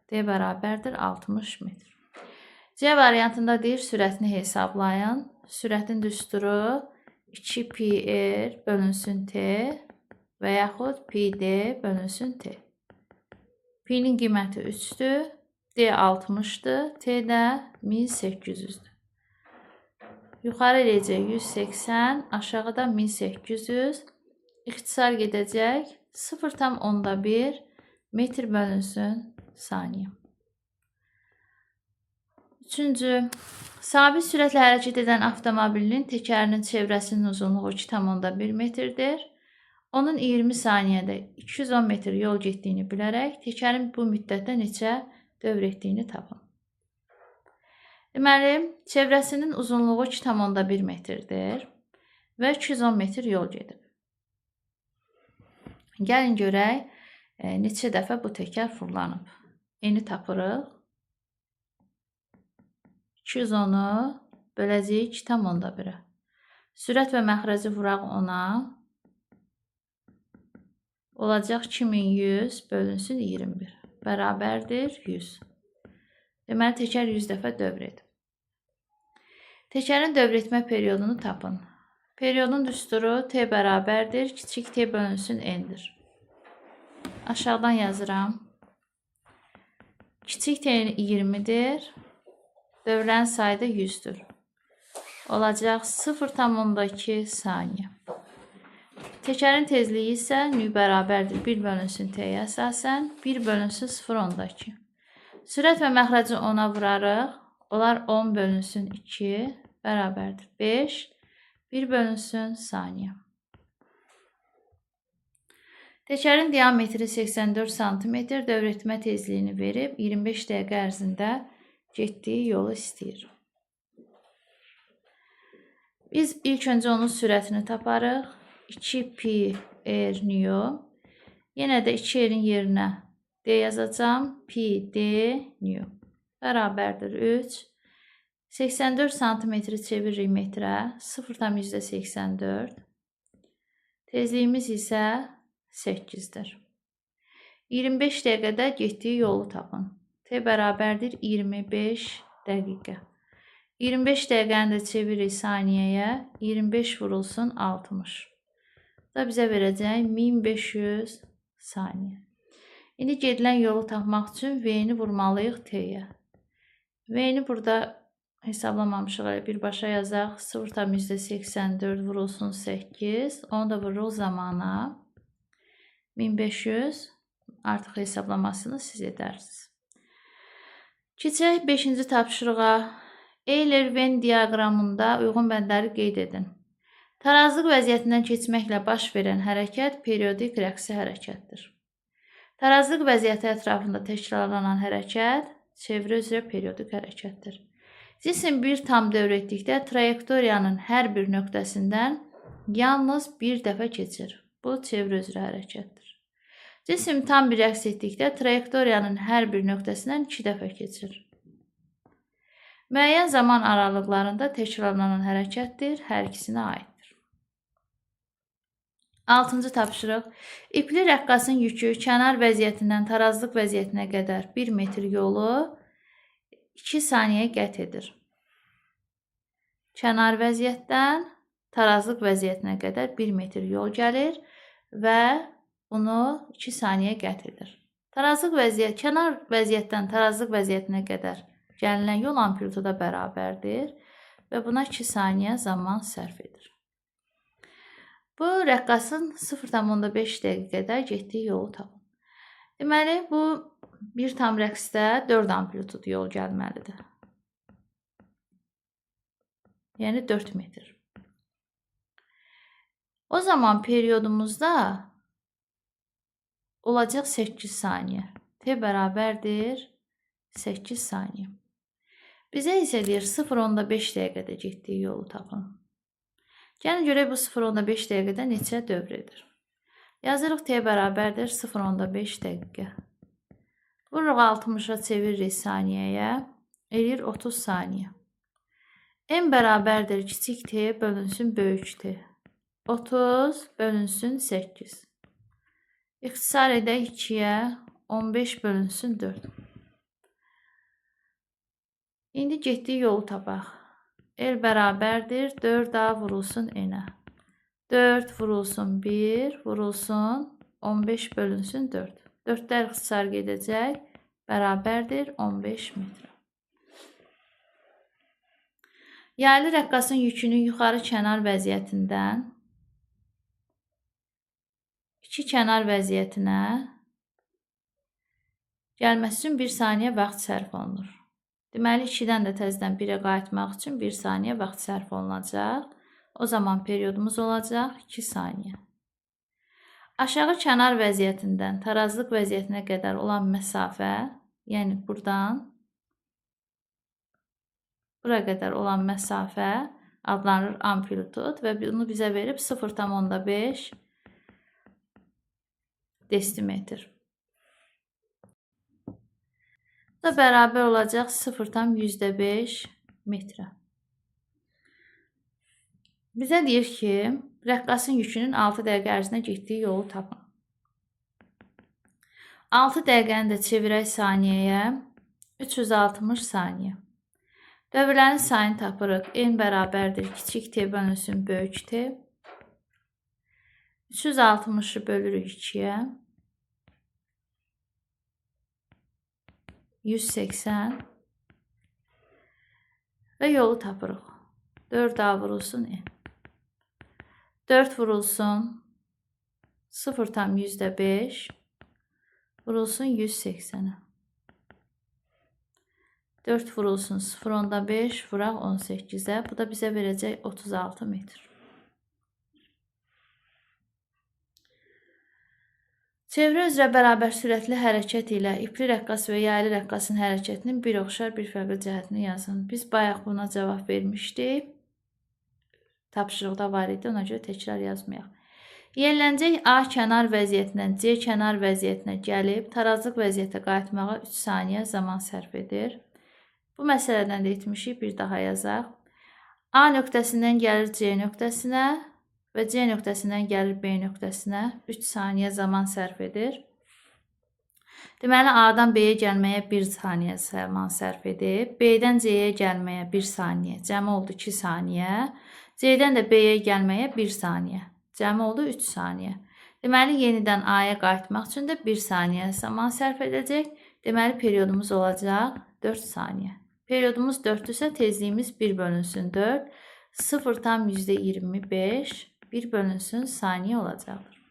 D bərabərdir 60 metr. C variantında deyir, sürətini hesablayın. Sürətin düsturu 2pi R bölünsün T və yaxud pi D bölünsün T. Pi'nin qiyməti 3'dür. D 60'dır. T də 1800'dür. Yuxarı eləyəcək 180, aşağıda 1800. İxtisar gedəcək 0,1 metr bölünsün saniyə. Üçüncü, sabit sürətlə hərəkət edən avtomobilin təkərinin çevrəsinin uzunluğu 2,1 metrdir. Onun 20 saniyədə 210 metr yol getdiyini bilərək təkərin bu müddətdə neçə dövr etdiyini tapın. Deməli, çevrəsinin uzunluğu 2,1 metrdir və 210 metr yol gedib. Gəlin görək, neçə dəfə bu təkər fırlanıb. Eni tapırıq. 210'u böləcəyik 2,1'ə. Sürət və məxrəci vuraq 10'a. Olacaq 2100 bölünsün 21. Bərabərdir 100. Deməli, təkər 100 dəfə dövr edib. Təkərin dövr etmə periodunu tapın. Periodun düsturu T bərabərdir, kiçik T bölünsün N'dir. Aşağıdan yazıram. Kiçik T'nin 20'dir. Dövrlərin sayı da 100'dür. Olacaq 0,2 saniyə. Təkərin tezliyi isə nü bərabərdir 1 bölünsün T'yə əsasən 1 bölünsün 0,2. Sürət və məxrəci 10'a vurarıq. Onlar 10 bölünsün 2 bərabərdir 5. 1 bölünsün saniyə. Təkərin diametri 84 cm, dövr etmə tezliyini verib 25 dəqiqə ərzində getdiyi yolu istəyir. Biz ilk öncə onun sürətini taparıq. 2pi R nü. Yenə də 2R'in yerinə D yazacağım. Pi D nü. Bərabərdir 3. 84 cm çeviririk metrə. 0,84. Tezliyimiz isə 8'dir. 25 dəqiqədə getdiyi yolu tapın. T bərabərdir 25 dəqiqə. 25 dəqiqəni də çeviririk saniyəyə. 25 vurulsun 60. Bu da bizə verəcək 1500 saniyə. İndi gedilən yolu tapmaq üçün V-ni vurmalıyıq T-yə. V-ni burada hesablamamışıq. Birbaşa yazaq. 0,84 vurulsun 8. Onu da vururuq zamana. 1500. Artıq hesablamasını siz edərsiniz. Keçək 5-ci tapşırığa. Euler-Venn diaqramında uyğun bəndləri qeyd edin. Tarazlıq vəziyyətindən keçməklə baş verən hərəkət periodik rəqsi hərəkətdir. Tarazlıq vəziyyəti ətrafında təkrarlanan hərəkət çevrə üzrə periodik hərəkətdir. Cisim bir tam dövr etdikdə trayektoriyanın hər bir nöqtəsindən yalnız bir dəfə keçir. Bu çevrə üzrə hərəkətdir. Cisim tam bir rəqs etdikdə trayektoriyanın hər bir nöqtəsindən 2 dəfə keçir. Müəyyən zaman aralıqlarında təkrarlanan hərəkətdir, hər ikisinə aiddir. 6-cı tapşırıq. İpli rəqqasın yükü kənar vəziyyətindən tarazlıq vəziyyətinə qədər 1 metr yolu 2 saniyə qət edir. Kənar vəziyyətdən tarazlıq vəziyyətinə qədər 1 metr yol gəlir və bunu 2 saniyə qət edir. Kənar vəziyyətdən tarazlıq vəziyyətinə qədər gəlinən yol amplituda bərabərdir və buna 2 saniyə zaman sərf edir. Bu rəqqasın 0,5 dəqiqədə getdiyi yolu tapın. Deməli, bu bir tam rəqsdə 4 amplitud yol gəlməlidir. Yəni 4 metr. O zaman periyodumuzda olacaq 8 saniyə. T bərabərdir 8 saniyə. Bizə isə deyir 0,5 dəqiqədə getdiyi yolu tapın. Gəlin görək bu 0,5 dəqiqədə neçə dövr edir. Yazırıq T bərabərdir 0,5 dəqiqə. Vururuq 60-a çeviririk saniyəyə. Eləyir 30 saniyə. M bərabərdir kiçik T bölünsün böyük T. 30 bölünsün 8. İxtisar edək 2-yə 15 bölünsün 4. İndi getdiyi yolu tapaq. L bərabərdir 4A vurulsun N-ə. 4 vurulsun 1 vurulsun 15 bölünsün 4. 4-lər ixtisar gedəcək. Bərabərdir 15 metr. Yaylı rəqqasın yükünün yuxarı kənar vəziyyətindən 2 kənar vəziyyətinə gəlməsi üçün 1 saniyə vaxt sərf olunur. Deməli, 2-dən də təzədən 1-ə qayıtmaq üçün 1 saniyə vaxt sərf olunacaq. O zaman periyodumuz olacaq 2 saniyə. Aşağı kənar vəziyyətindən tarazlıq vəziyyətinə qədər olan məsafə, yəni buradan bura qədər olan məsafə adlanır amplitud və bunu bizə verib 0,5 desimetr. Bu da bərabər olacaq 0,5 metrə. Bizə deyir ki, rəqqasın yükünün 6 dəqiqə ərzində getdiyi yolu tapın. 6 dəqiqəni də çevirək saniyəyə 360 saniyə. Dövrlərin sayını tapırıq. N bərabərdir kiçik T bölünsün böyük T. 360'ı bölürük 2'ye. 180 ve yolu tapırıq. 4A vurulsun N. 4 vurulsun 0,5 vurulsun 180'e. 4 vurulsun 0,5 vuraq 18'e. Bu da bizə verəcək 36 metr. Çevrə üzrə bərabər sürətli hərəkət ilə ipli rəqqas və yaylı rəqqasın hərəkətinin bir oxşar bir fərqli cəhətini yazın. Biz bayaq buna cavab vermişdik. Tapşırıqda var idi, ona görə təkrar yazmayaq. Yenilənəcək A kənar vəziyyətindən C kənar vəziyyətinə gəlib, tarazlıq vəziyyətə qayıtmağa 3 saniyə zaman sərf edir. Bu məsələdən də etmişik, bir daha yazaq. A nöqtəsindən gəlir C nöqtəsinə və C nöqtəsindən gəlir B nöqtəsinə 3 saniyə zaman sərf edir. Deməli, A-dan B-yə gəlməyə 1 saniyə zaman sərf edib. B-dən C-yə gəlməyə 1 saniyə. Cəmi oldu 2 saniyə. C-dən də B-yə gəlməyə 1 saniyə. Cəmi oldu 3 saniyə. Deməli, yenidən A-ya qayıtmaq üçün də 1 saniyə zaman sərf edəcək. Deməli, periodumuz olacaq 4 saniyə. Periodumuz 4-dürsə, tezliyimiz 1 bölünsün 4. 0,25 1 bölünsün saniyə olacaqdır.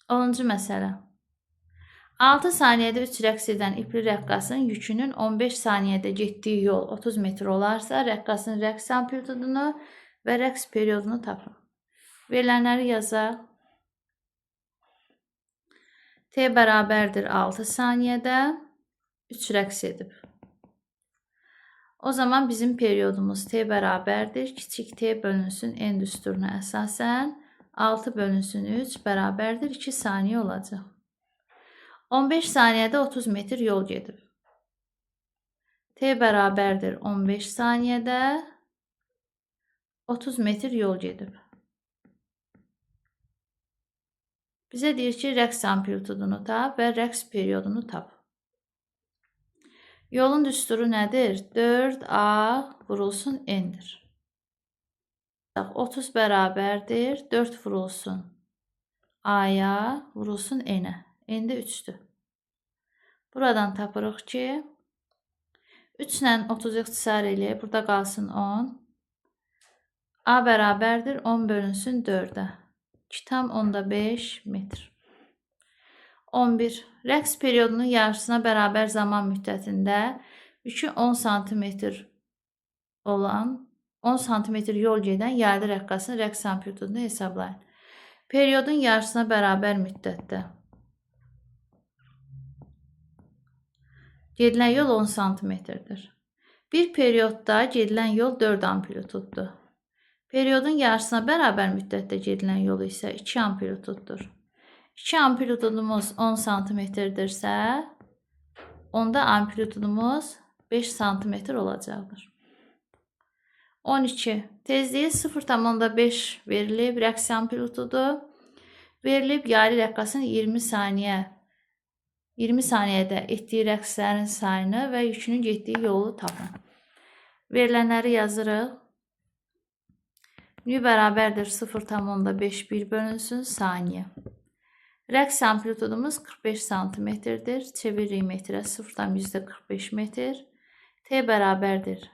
10-cu məsələ. 6 saniyədə 3 rəqs edən ipli rəqqasın yükünün 15 saniyədə getdiyi yol 30 metr olarsa, rəqqasın rəqs amplitudunu və rəqs periodunu tapın. Verilənləri yazaq. T bərabərdir 6 saniyədə 3 rəqs edib. O zaman bizim periodumuz T bərabərdir. Kiçik T bölünsün N düsturuna əsasən 6 bölünsün 3 bərabərdir 2 saniyə olacaq. 15 saniyədə 30 metr yol gedib. T bərabərdir 15 saniyədə 30 metr yol gedib. Bizə deyir ki, rəqs amplitudunu tap və rəqs periodunu tap. Yolun düsturu nədir? 4A vurulsun N'dir. 30 bərabərdir 4 vurulsun A'ya vurulsun N'ə. N'də 3'dür. Buradan tapırıq ki, 3 ilə 30 ixtisar eləyək. Burada qalsın 10. A bərabərdir 10 bölünsün 4'ə. 2,5 metr. 11. Rəqs periodunun yarısına bərabər zaman müddətində yükü 10 sm olan 10 sm yol gedən yaylı rəqqasın rəqs amplitudunu hesablayın. Periodun yarısına bərabər müddətdə gedilən yol 10 sm-dir. Bir periodda gedilən yol 4 amplituddur. Periodun yarısına bərabər müddətdə gedilən yol isə 2 amplituddur. 2 amplitudumuz 10 sm-dirsə, onda amplitudumuz 5 sm olacaqdır. 12. Tezliyi 0,5 verilib, rəqs amplitudu verilib, yaylı rəqqasın 20 saniyədə etdiyi rəqslərin sayını və yükünün getdiyi yolu tapın. Verilənləri yazırıq. Nü bərabərdir 0,5 1 bölünsün saniyə. Rəqs amplitudumuz 45 sm-dir. Çeviririk metrə 0,45 metr. T bərabərdir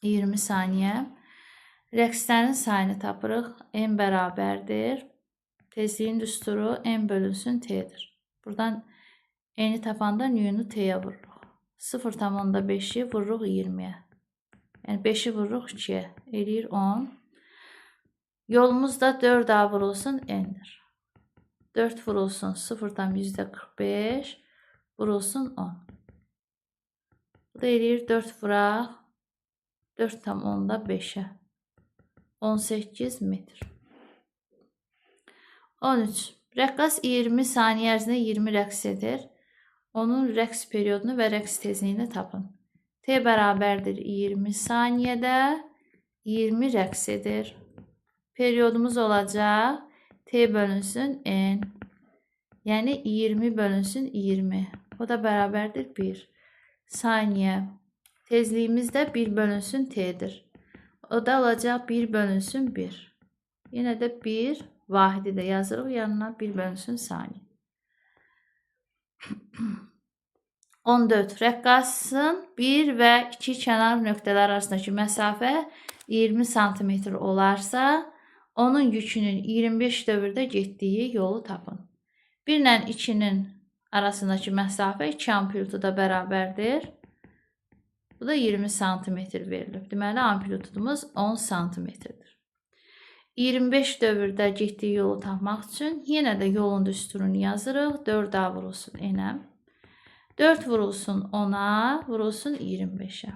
20 saniyə. Rəqslərin sayını tapırıq. N bərabərdir. Tezliyin düsturu N bölünsün T'dir. Buradan N'i tapanda nü'nü T'yə vururuq. 0,5'i vururuq 20'yə. Yəni 5'i vururuq 2'yə. Eləyir 10. Yolumuz da 4A vurulsun N'dir. 4 vurulsun 0,45 vurulsun 10. Bu da eləyir 4 vuraq 4,5'ə. 18 metr. 13. Rəqqas 20 saniyə ərzində 20 rəqs edir. Onun rəqs periodunu və rəqs tezliyini tapın. T bərabərdir 20 saniyədə 20 rəqs edir. Periodumuz olacaq T bölünsün N. Yəni 20 bölünsün 20. O da bərabərdir 1 saniyə. Tezliyimiz də 1 bölünsün T'dir. O da olacaq 1 bölünsün 1. Yenə də 1 vahidi də yazırıq yanına 1 bölünsün saniyə. 14. Rəqqasın 1 və 2 kənar nöqtələr arasındakı məsafə 20 sm olarsa, onun yükünün 25 dövrdə getdiyi yolu tapın. 1 ilə 2-nin arasındakı məsafə 2 amplituda bərabərdir. Bu da 20 sm verilib. Deməli, amplitudumuz 10 sm-dir. 25 dövrdə getdiyi yolu tapmaq üçün yenə də yolun düsturunu yazırıq. 4A vurulsun N'ə. 4 vurulsun 10'a, vurulsun 25'ə.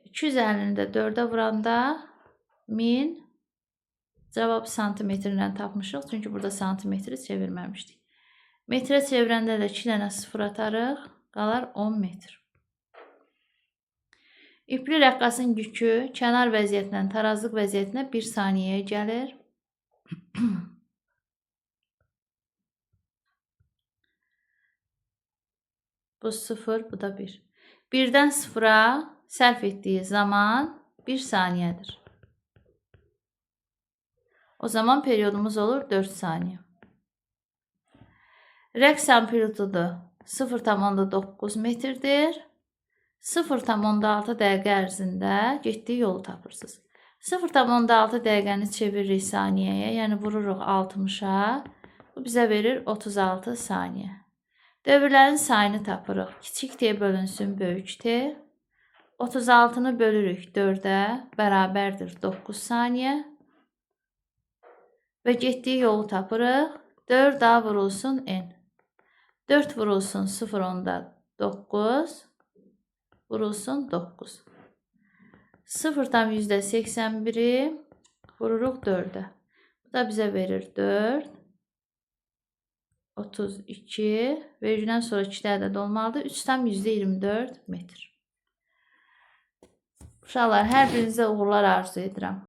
250'ni də 4'ə vuranda 1000 cavab santimetrlə tapmışıq. Çünki burada santimetri çevirməmişdik. Metrə çevirəndə də 2 dənə 0 atarıq. Qalar 10 metr. İpli rəqqasın yükü kənar vəziyyətindən tarazlıq vəziyyətinə 1 saniyəyə gəlir. Bu 0, bu da 1. 1-dən 0'a sərf etdiyi zaman 1 saniyədir. O zaman periodumuz olur 4 saniyə. Rəqs amplitudu 0,9 metrdir. 0,6 dəqiqə ərzində getdiyi yolu tapırsınız. 0,6 dəqiqəni çeviririk saniyəyə, yəni vururuq 60'a. Bu bizə verir 36 saniyə. Dövrlərin sayını tapırıq. Kiçik T bölünsün böyük T. 36-nı bölürük 4-ə, bərabərdir 9 saniyə. Və getdiyi yolu tapırıq. 4A vurulsun N. 4 vurulsun 0,9 vurulsun 9. 0,81'i vururuq 4'ə. Bu da bizə verir 4. 32. Vergüdən sonra 2 ədəd olmalıdır. 3,24 metr. Uşaqlar, hər birinizə uğurlar arzu edirəm.